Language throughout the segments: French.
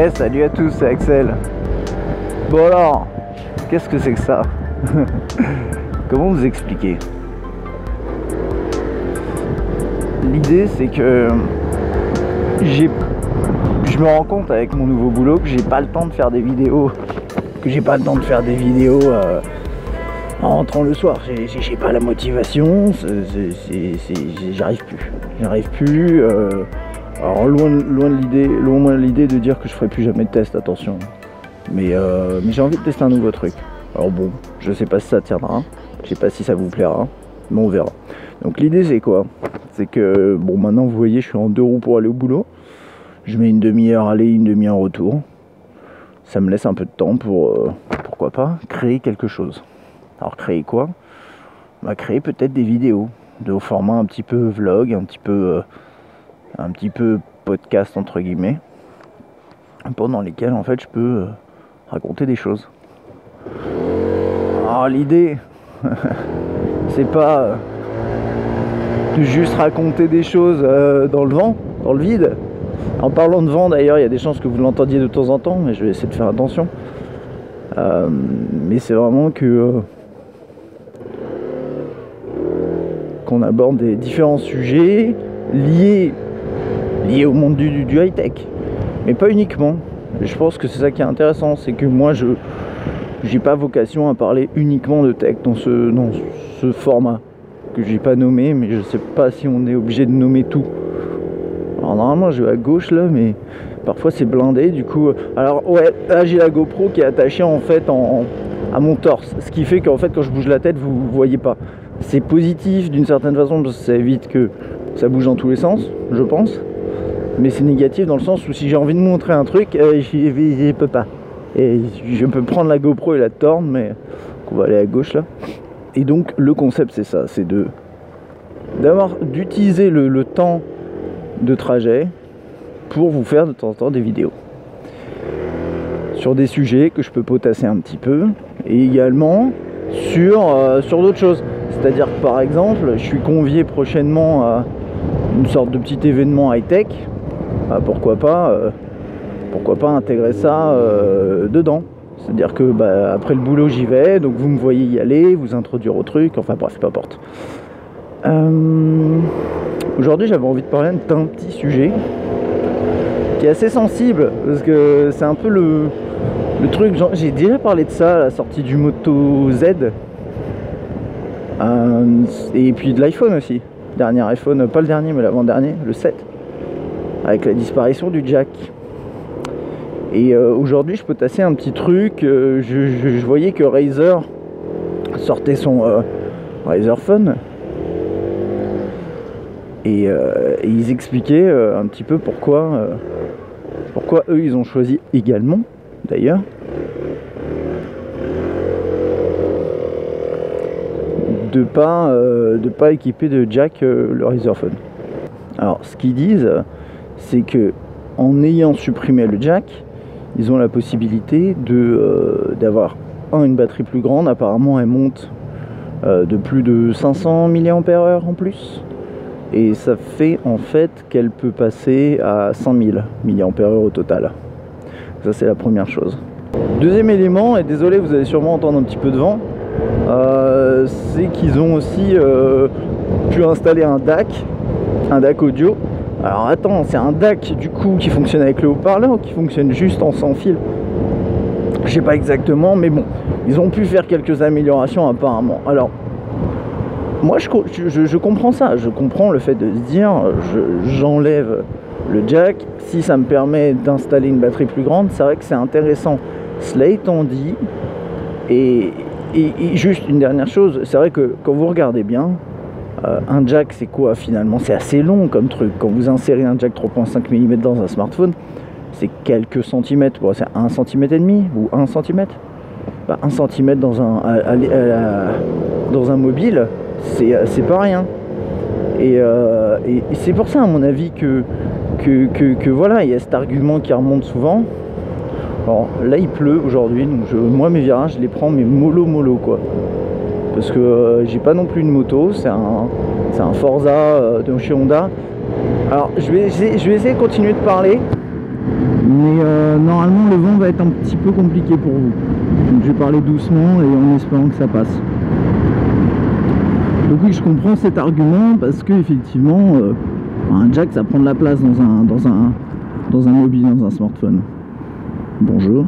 Ouais, salut à tous, c'est Axel. Bon alors, qu'est-ce que c'est que ça? Comment vous expliquer? L'idée c'est que je me rends compte avec mon nouveau boulot que j'ai pas le temps de faire des vidéos. En rentrant le soir. J'ai pas la motivation, j'arrive plus. Alors loin de l'idée de dire que je ferai plus jamais de test, attention. Mais j'ai envie de tester un nouveau truc. Alors bon, je sais pas si ça tiendra, je sais pas si ça vous plaira, mais on verra. Donc l'idée c'est quoi? C'est que bon, maintenant vous voyez, je suis en 2 roues pour aller au boulot. Je mets une demi-heure aller, une demi-heure retour. Ça me laisse un peu de temps pour pourquoi pas créer quelque chose. Alors créer quoi? Créer peut-être des vidéos de format un petit peu vlog, un petit peu podcast entre guillemets, pendant lesquels en fait je peux raconter des choses. Alors l'idée c'est pas de juste raconter des choses dans le vent, dans le vide. En parlant de vent d'ailleurs, il y a des chances que vous l'entendiez de temps en temps, mais je vais essayer de faire attention. Mais c'est vraiment qu'on aborde des différents sujets liés au monde du high-tech, mais pas uniquement. Je pense que c'est ça qui est intéressant, c'est que moi j'ai pas vocation à parler uniquement de tech dans ce format que j'ai pas nommé, mais je sais pas si on est obligé de nommer tout. Alors normalement je vais à gauche là, mais parfois c'est blindé, du coup alors ouais, là j'ai la GoPro qui est attachée en fait à mon torse, ce qui fait qu'en fait quand je bouge la tête vous voyez pas. C'est positif d'une certaine façon parce que ça évite que ça bouge dans tous les sens, je pense. Mais c'est négatif dans le sens où si j'ai envie de montrer un truc, je peux pas. Et je peux prendre la GoPro et la tordre, mais on va aller à gauche là. Et donc le concept c'est ça, c'est d'utiliser le temps de trajet pour vous faire de temps en temps des vidéos sur des sujets que je peux potasser un petit peu, et également sur d'autres choses. C'est-à-dire que par exemple, je suis convié prochainement à une sorte de petit événement high-tech. Pourquoi pas intégrer ça dedans. C'est-à-dire que après le boulot j'y vais, donc vous me voyez y aller, vous introduire au truc, enfin bref, peu importe. Aujourd'hui j'avais envie de parler d'un petit sujet qui est assez sensible, parce que c'est un peu le truc, j'ai déjà parlé de ça à la sortie du Moto Z, et puis de l'iPhone aussi, dernier iPhone, pas le dernier mais l'avant-dernier, le 7, avec la disparition du jack. Et aujourd'hui je peux tasser un petit truc, je voyais que Razer sortait son Razer Phone, et ils expliquaient un petit peu pourquoi eux ils ont choisi également d'ailleurs de pas équiper de jack le Razer Phone. Alors ce qu'ils disent c'est que en ayant supprimé le jack, ils ont la possibilité d'avoir une batterie plus grande. Apparemment elle monte de plus de 500 mAh en plus, et ça fait en fait qu'elle peut passer à 100 000 mAh au total. Ça c'est la première chose. Deuxième élément, et désolé vous allez sûrement entendre un petit peu de vent, c'est qu'ils ont aussi pu installer un DAC audio. Alors attends, c'est un DAC du coup qui fonctionne avec le haut-parleur ou qui fonctionne juste en sans fil? Je sais pas exactement, mais bon, ils ont pu faire quelques améliorations apparemment. Alors moi je comprends ça, je comprends le fait de se dire j'enlève le jack, si ça me permet d'installer une batterie plus grande, c'est vrai que c'est intéressant. Cela étant dit, et juste une dernière chose, c'est vrai que quand vous regardez bien, un jack c'est quoi finalement? C'est assez long comme truc. Quand vous insérez un jack 3.5 mm dans un smartphone, c'est quelques centimètres. Bon, c'est 1,5 cm ou 1 cm. 1 cm dans un mobile, c'est pas rien. Et c'est pour ça à mon avis que voilà, il y a cet argument qui remonte souvent. Alors là il pleut aujourd'hui, donc moi mes virages je les prends mais mollo quoi, parce que j'ai pas non plus une moto, c'est un Forza de chez Honda. Alors je vais essayer de continuer de parler, Mais normalement le vent va être un petit peu compliqué pour vous. Donc je vais parler doucement et en espérant que ça passe. Donc oui, je comprends cet argument parce que effectivement un jack ça prend de la place dans un mobile, dans un smartphone. Bonjour.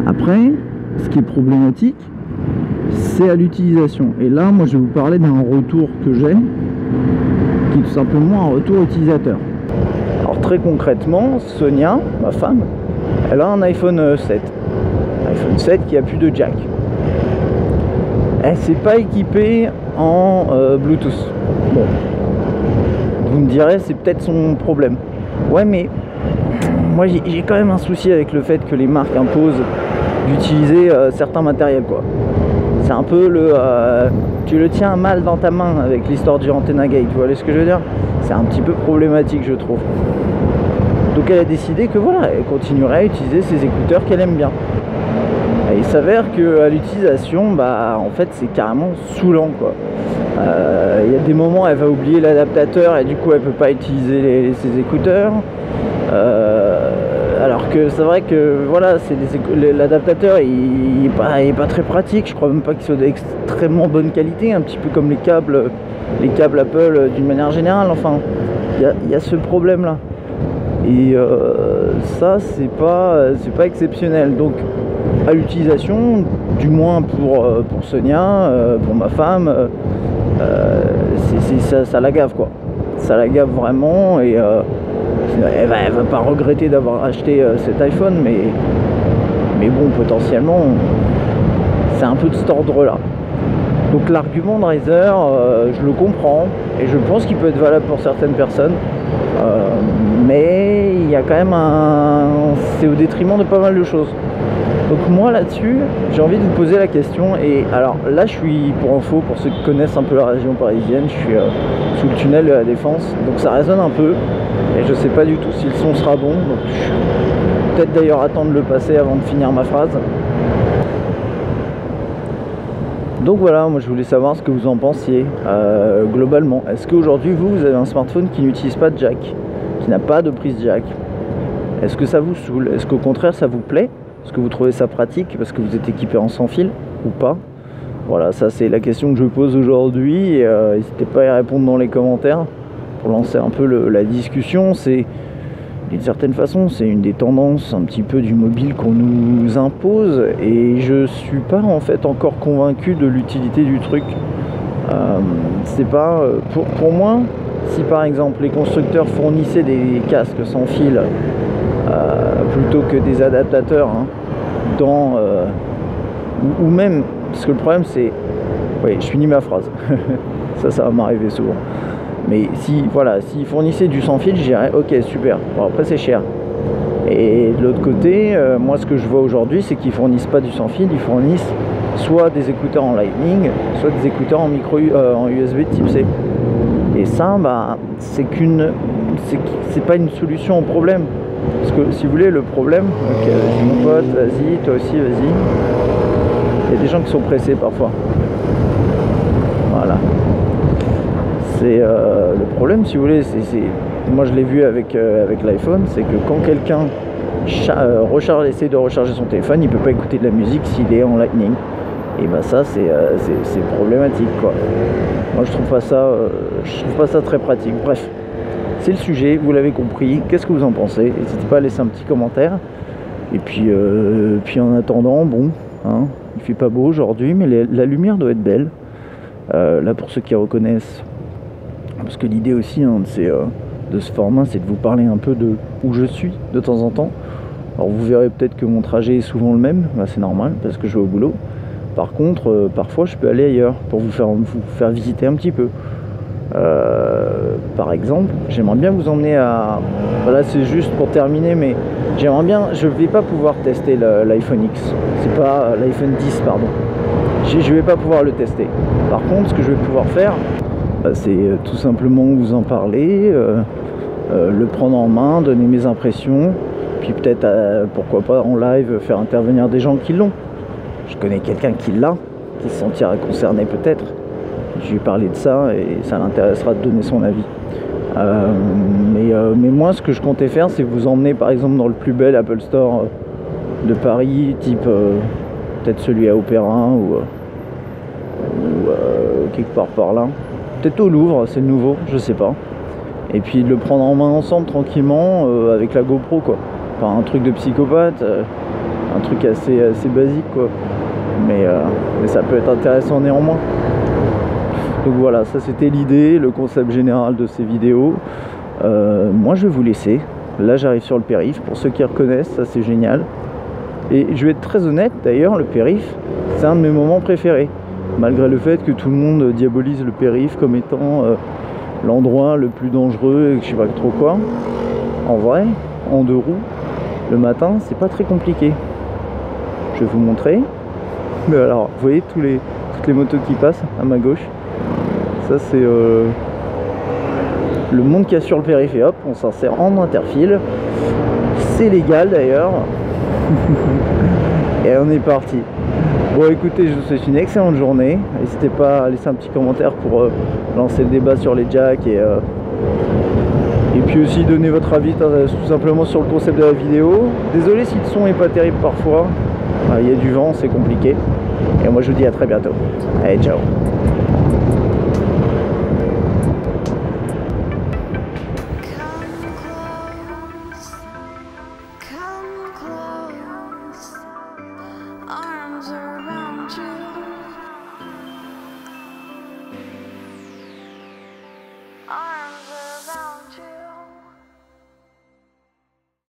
Après, ce qui est problématique, c'est à l'utilisation. Et là, moi, je vais vous parler d'un retour que j'ai, qui est tout simplement un retour utilisateur. Alors très concrètement, Sonia, ma femme, elle a un iPhone 7. iPhone 7 qui a plus de jack. Elle s'est pas équipée en Bluetooth. Bon, vous me direz, c'est peut-être son problème. Ouais, mais moi, j'ai quand même un souci avec le fait que les marques imposent d'utiliser certains matériels, quoi. C'est un peu le tu le tiens mal dans ta main avec l'histoire du Antenna Gate, vous voyez ce que je veux dire? C'est un petit peu problématique, je trouve. Donc elle a décidé que voilà, elle continuerait à utiliser ses écouteurs qu'elle aime bien. Et il s'avère qu'à l'utilisation, bah en fait c'est carrément saoulant, quoi. Il y a des moments elle va oublier l'adaptateur et du coup elle peut pas utiliser ses écouteurs. Alors que c'est vrai que voilà, l'adaptateur il est pas très pratique, je crois même pas qu'il soit d'extrêmement bonne qualité, un petit peu comme les câbles Apple d'une manière générale. Enfin, il y a ce problème là. Et ça c'est pas exceptionnel. Donc à l'utilisation, du moins pour Sonia, pour ma femme, ça la gave, quoi. Ça la gave vraiment. Et elle va pas regretter d'avoir acheté cet iPhone, mais bon, potentiellement c'est un peu de cet ordre là. Donc l'argument de Razer, je le comprends et je pense qu'il peut être valable pour certaines personnes, mais il y a quand même c'est au détriment de pas mal de choses. Donc moi là-dessus, j'ai envie de vous poser la question. Et alors là, je suis, pour info, pour ceux qui connaissent un peu la région parisienne, je suis sous le tunnel de la Défense, donc ça résonne un peu. Et je sais pas du tout si le son sera bon. Donc peut-être d'ailleurs attendre le passer avant de finir ma phrase. Donc voilà, moi je voulais savoir ce que vous en pensiez globalement. Est-ce qu'aujourd'hui vous avez un smartphone qui n'utilise pas de jack, qui n'a pas de prise jack? Est-ce que ça vous saoule? Est-ce qu'au contraire ça vous plaît? Est-ce que vous trouvez ça pratique parce que vous êtes équipé en sans fil ou pas? Voilà, ça c'est la question que je pose aujourd'hui. N'hésitez pas à y répondre dans les commentaires pour lancer un peu la discussion. C'est d'une certaine façon, c'est une des tendances un petit peu du mobile qu'on nous impose et je suis pas en fait encore convaincu de l'utilité du truc. C'est pas pour moi, si par exemple les constructeurs fournissaient des casques sans fil plutôt que des adaptateurs, hein, ou même, parce que le problème c'est, oui, je finis ma phrase, ça va m'arriver souvent, mais si voilà, s'ils fournissaient du sans fil, je dirais ok super. Bon, après c'est cher. Et de l'autre côté, moi ce que je vois aujourd'hui, c'est qu'ils fournissent pas du sans fil, ils fournissent soit des écouteurs en Lightning, soit des écouteurs en USB type C. Et ça, bah, c'est pas une solution au problème. Parce que si vous voulez, le problème, ok, vas-y mon pote, vas-y, toi aussi, vas-y. Il y a des gens qui sont pressés parfois. Voilà. C'est le problème, si vous voulez, moi je l'ai vu avec l'iPhone, c'est que quand quelqu'un essaie de recharger son téléphone, il peut pas écouter de la musique s'il est en Lightning. Et bah ça c'est problématique, quoi. Moi je trouve pas ça très pratique. Bref, c'est le sujet, vous l'avez compris. Qu'est-ce que vous en pensez? N'hésitez pas à laisser un petit commentaire. Et puis en attendant, bon, hein, il fait pas beau aujourd'hui, mais la lumière doit être belle. Là pour ceux qui reconnaissent, parce que l'idée aussi, hein, de ce format, c'est de vous parler un peu de où je suis de temps en temps. Alors vous verrez peut-être que mon trajet est souvent le même, bah, c'est normal parce que je vais au boulot. Par contre, parfois je peux aller ailleurs pour vous faire visiter un petit peu. Par exemple, j'aimerais bien vous emmener à... Voilà, c'est juste pour terminer, mais j'aimerais bien... Je vais pas pouvoir tester l'iPhone X. C'est pas l'iPhone 10, pardon. Je vais pas pouvoir le tester. Par contre, ce que je vais pouvoir faire, bah, c'est tout simplement vous en parler, le prendre en main, donner mes impressions, puis peut-être, pourquoi pas en live, faire intervenir des gens qui l'ont. Je connais quelqu'un qui l'a, qui se sentira concerné peut-être. Je lui ai parlé de ça et ça l'intéressera de donner son avis. Mais moi, ce que je comptais faire, c'est vous emmener par exemple dans le plus bel Apple Store de Paris, type peut-être celui à Opéra ou quelque part par là. Peut-être au Louvre, c'est le nouveau, je sais pas. Et puis de le prendre en main ensemble tranquillement avec la GoPro, quoi. Enfin, un truc de psychopathe, un truc assez basique, quoi. Mais ça peut être intéressant néanmoins. Donc voilà, ça c'était l'idée, le concept général de ces vidéos. Moi je vais vous laisser. Là j'arrive sur le périph', pour ceux qui reconnaissent, ça c'est génial. Et je vais être très honnête, d'ailleurs, le périph', c'est un de mes moments préférés. Malgré le fait que tout le monde diabolise le périph' comme étant l'endroit le plus dangereux et que je sais pas trop quoi. En vrai, en 2 roues, le matin, c'est pas très compliqué. Je vais vous montrer. Mais alors, vous voyez toutes les motos qui passent à ma gauche. Ça c'est le monde qu'il y a sur le périph', et hop, on s'insère en interfile. C'est légal d'ailleurs. Et on est parti. Bon écoutez, je vous souhaite une excellente journée. N'hésitez pas à laisser un petit commentaire pour lancer le débat sur les jacks et puis aussi donner votre avis tout simplement sur le concept de la vidéo. Désolé si le son est pas terrible parfois. Il y a du vent, c'est compliqué. Et moi je vous dis à très bientôt. Allez, ciao.